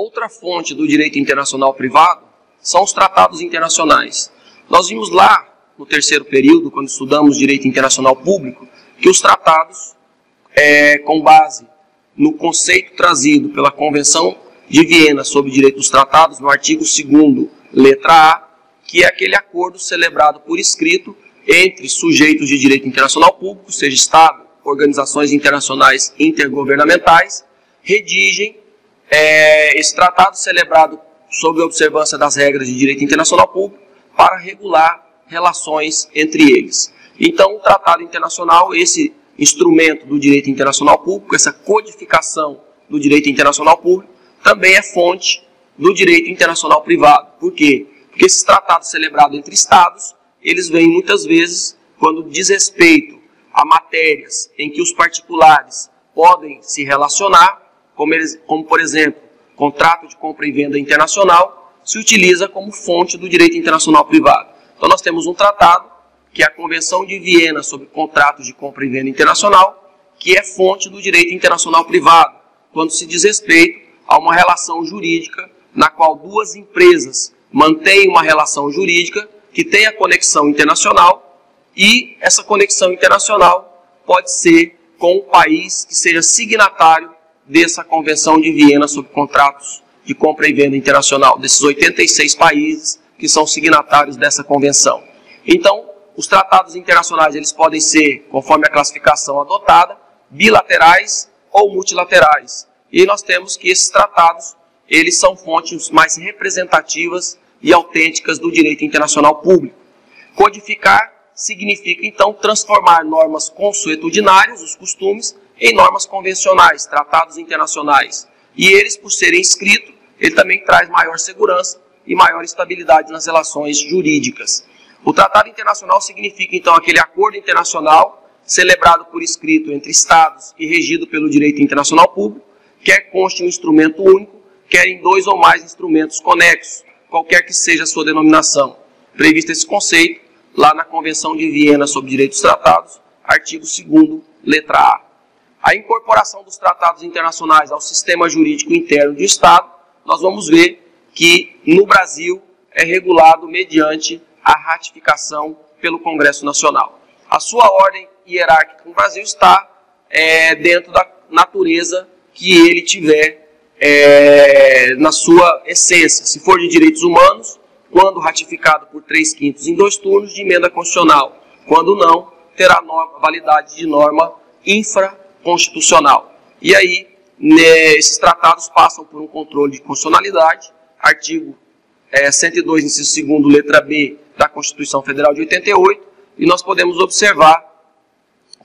Outra fonte do direito internacional privado são os tratados internacionais. Nós vimos lá, no terceiro período, quando estudamos direito internacional público, que os tratados, com base no conceito trazido pela Convenção de Viena sobre o Direito dos Tratados, no artigo 2º, letra A, que é aquele acordo celebrado por escrito entre sujeitos de direito internacional público, seja Estado, organizações internacionais intergovernamentais, redigem esse tratado celebrado sob a observância das regras de direito internacional público para regular relações entre eles. Então, o tratado internacional, esse instrumento do direito internacional público, essa codificação do direito internacional público, também é fonte do direito internacional privado. Por quê? Porque esses tratados celebrados entre Estados, eles vêm muitas vezes quando diz respeito a matérias em que os particulares podem se relacionar, como por exemplo, contrato de compra e venda internacional, se utiliza como fonte do direito internacional privado. Então nós temos um tratado, que é a Convenção de Viena sobre contratos de compra e venda internacional, que é fonte do direito internacional privado, quando se diz respeito a uma relação jurídica na qual duas empresas mantêm uma relação jurídica que tenha conexão internacional, e essa conexão internacional pode ser com o país que seja signatário dessa Convenção de Viena sobre contratos de compra e venda internacional, desses 86 países que são signatários dessa convenção. Então, os tratados internacionais eles podem ser, conforme a classificação adotada, bilaterais ou multilaterais. E aí nós temos que esses tratados eles são fontes mais representativas e autênticas do direito internacional público. Codificar significa, então, transformar normas consuetudinárias, os costumes, em normas convencionais, tratados internacionais. E eles, por serem escritos, ele também traz maior segurança e maior estabilidade nas relações jurídicas. O tratado internacional significa, então, aquele acordo internacional celebrado por escrito entre Estados e regido pelo direito internacional público, quer conste um instrumento único, quer em dois ou mais instrumentos conexos, qualquer que seja a sua denominação. Previsto esse conceito lá na Convenção de Viena sobre Direitos Tratados, artigo 2º, letra A. A incorporação dos tratados internacionais ao sistema jurídico interno do Estado, nós vamos ver que no Brasil é regulado mediante a ratificação pelo Congresso Nacional. A sua ordem hierárquica no Brasil está dentro da natureza que ele tiver na sua essência. Se for de direitos humanos, quando ratificado por 3/5 em 2 turnos de emenda constitucional. Quando não, terá validade de norma infraconstitucional. E aí, esses tratados passam por um controle de constitucionalidade, artigo 102, inciso 2º, letra B, da Constituição Federal de 88, e nós podemos observar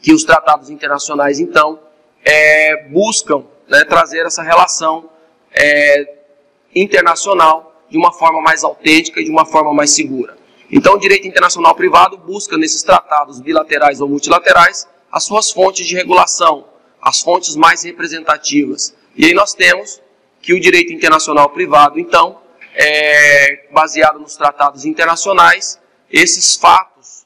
que os tratados internacionais, então, buscam trazer essa relação internacional de uma forma mais autêntica e de uma forma mais segura. Então, o direito internacional privado busca, nesses tratados bilaterais ou multilaterais, as suas fontes de regulação, as fontes mais representativas. E aí nós temos que o direito internacional privado, então, baseado nos tratados internacionais, esses fatos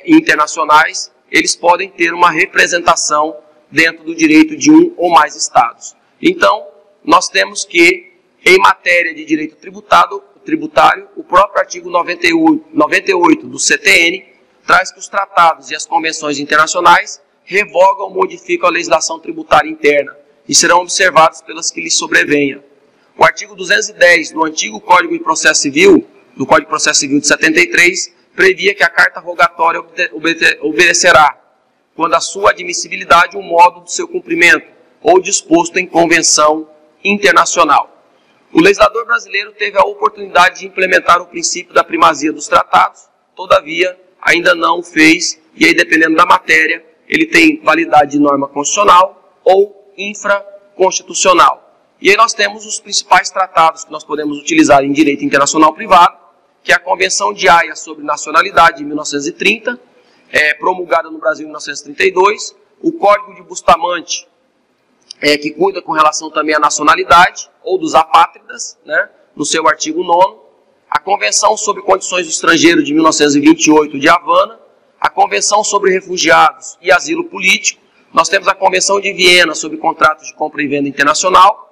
internacionais, eles podem ter uma representação dentro do direito de um ou mais estados. Então, nós temos que, em matéria de direito tributário, o próprio artigo 98 do CTN traz que os tratados e as convenções internacionais revogam ou modificam a legislação tributária interna e serão observados pelas que lhes sobrevenha. O artigo 210 do antigo Código de Processo Civil, do Código de Processo Civil de 73, previa que a carta rogatória obedecerá, quando a sua admissibilidade, o modo do seu cumprimento, ou disposto em convenção internacional. O legislador brasileiro teve a oportunidade de implementar o princípio da primazia dos tratados, todavia, ainda não o fez, e aí, dependendo da matéria, ele tem validade de norma constitucional ou infraconstitucional. E aí nós temos os principais tratados que nós podemos utilizar em direito internacional privado, que é a Convenção de Haia sobre Nacionalidade, de 1930, promulgada no Brasil em 1932, o Código de Bustamante, que cuida com relação também à nacionalidade, ou dos apátridas, no seu artigo 9º, a Convenção sobre Condições do Estrangeiro, de 1928, de Havana, a Convenção sobre Refugiados e Asilo Político, nós temos a Convenção de Viena sobre Contratos de Compra e Venda Internacional,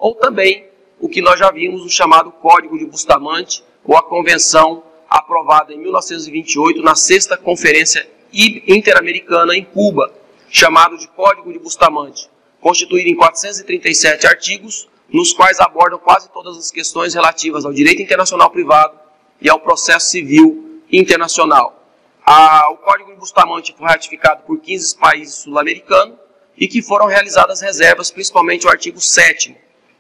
ou também o que nós já vimos, o chamado Código de Bustamante, ou a convenção aprovada em 1928 na 6ª Conferência Interamericana em Cuba, chamado de Código de Bustamante, constituído em 437 artigos, nos quais abordam quase todas as questões relativas ao direito internacional privado e ao processo civil internacional. O Código de Bustamante foi ratificado por 15 países sul-americanos e que foram realizadas reservas, principalmente o artigo 7º,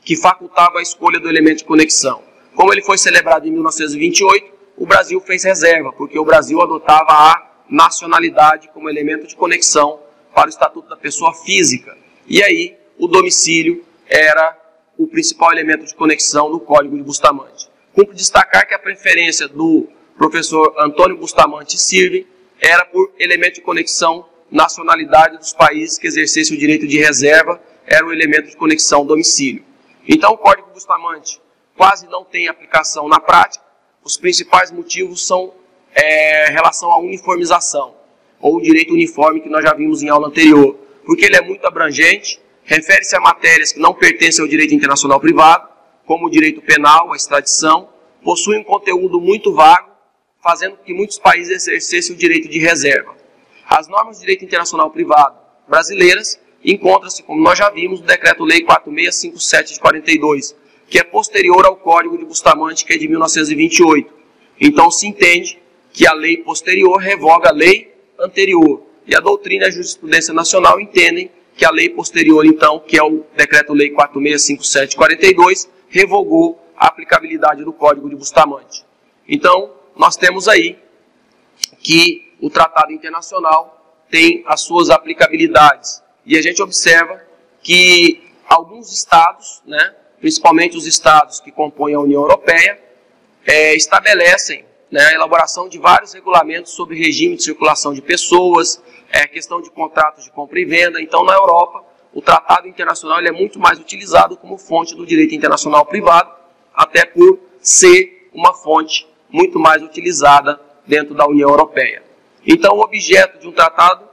que facultava a escolha do elemento de conexão. Como ele foi celebrado em 1928, o Brasil fez reserva, porque o Brasil adotava a nacionalidade como elemento de conexão para o Estatuto da Pessoa Física. E aí, o domicílio era o principal elemento de conexão no Código de Bustamante. Cumpre destacar que a preferência do professor Antônio Bustamante Sirven era por elemento de conexão nacionalidade dos países que exercessem o direito de reserva, era o elemento de conexão domicílio. Então, o Código Bustamante quase não tem aplicação na prática. Os principais motivos são relação à uniformização, ou o direito uniforme que nós já vimos em aula anterior, porque ele é muito abrangente, refere-se a matérias que não pertencem ao direito internacional privado, como o direito penal, a extradição, possui um conteúdo muito vago, fazendo com que muitos países exercessem o direito de reserva. As normas de direito internacional privado brasileiras encontram-se, como nós já vimos, no Decreto-Lei 4657 de 42, que é posterior ao Código de Bustamante, que é de 1928. Então se entende que a lei posterior revoga a lei anterior. E a doutrina e a jurisprudência nacional entendem que a lei posterior, então, que é o Decreto-Lei 4657 de 42, revogou a aplicabilidade do Código de Bustamante. Então, nós temos aí que o Tratado Internacional tem as suas aplicabilidades. E a gente observa que alguns estados, principalmente os estados que compõem a União Europeia, estabelecem a elaboração de vários regulamentos sobre regime de circulação de pessoas, questão de contratos de compra e venda. Então, na Europa, o Tratado Internacional ele é muito mais utilizado como fonte do direito internacional privado, até por ser uma fonte muito mais utilizada dentro da União Europeia. Então, o objeto de um tratado,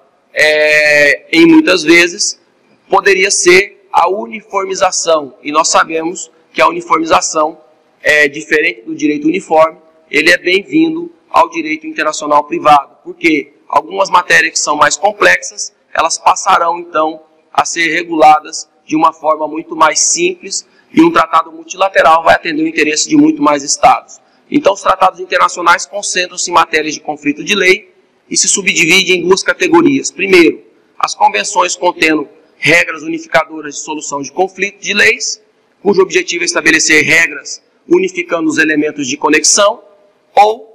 em muitas vezes, poderia ser a uniformização. E nós sabemos que a uniformização é diferente do direito uniforme, ele é bem-vindo ao direito internacional privado, porque algumas matérias que são mais complexas, elas passarão, então, a ser reguladas de uma forma muito mais simples, e um tratado multilateral vai atender o interesse de muito mais estados. Então, os tratados internacionais concentram-se em matérias de conflito de lei e se subdividem em duas categorias. Primeiro, as convenções contendo regras unificadoras de solução de conflito de leis, cujo objetivo é estabelecer regras unificando os elementos de conexão, ou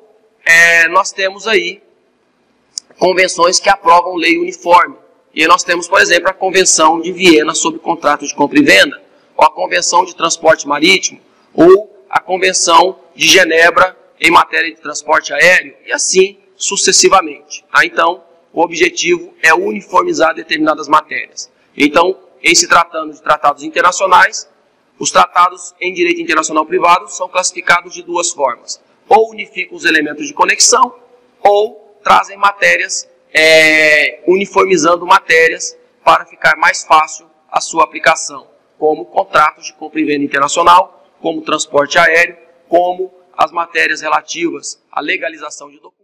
nós temos aí convenções que aprovam lei uniforme. E aí nós temos, por exemplo, a Convenção de Viena sobre contratos de compra e venda, ou a Convenção de Transporte Marítimo, ou a Convenção de Genebra em matéria de transporte aéreo, e assim sucessivamente. Então, o objetivo é uniformizar determinadas matérias. Então, em se tratando de tratados internacionais, os tratados em direito internacional privado são classificados de duas formas. Ou unificam os elementos de conexão, ou trazem matérias, uniformizando matérias para ficar mais fácil a sua aplicação, como contratos de compra e venda internacional, como transporte aéreo, como as matérias relativas à legalização de documentos.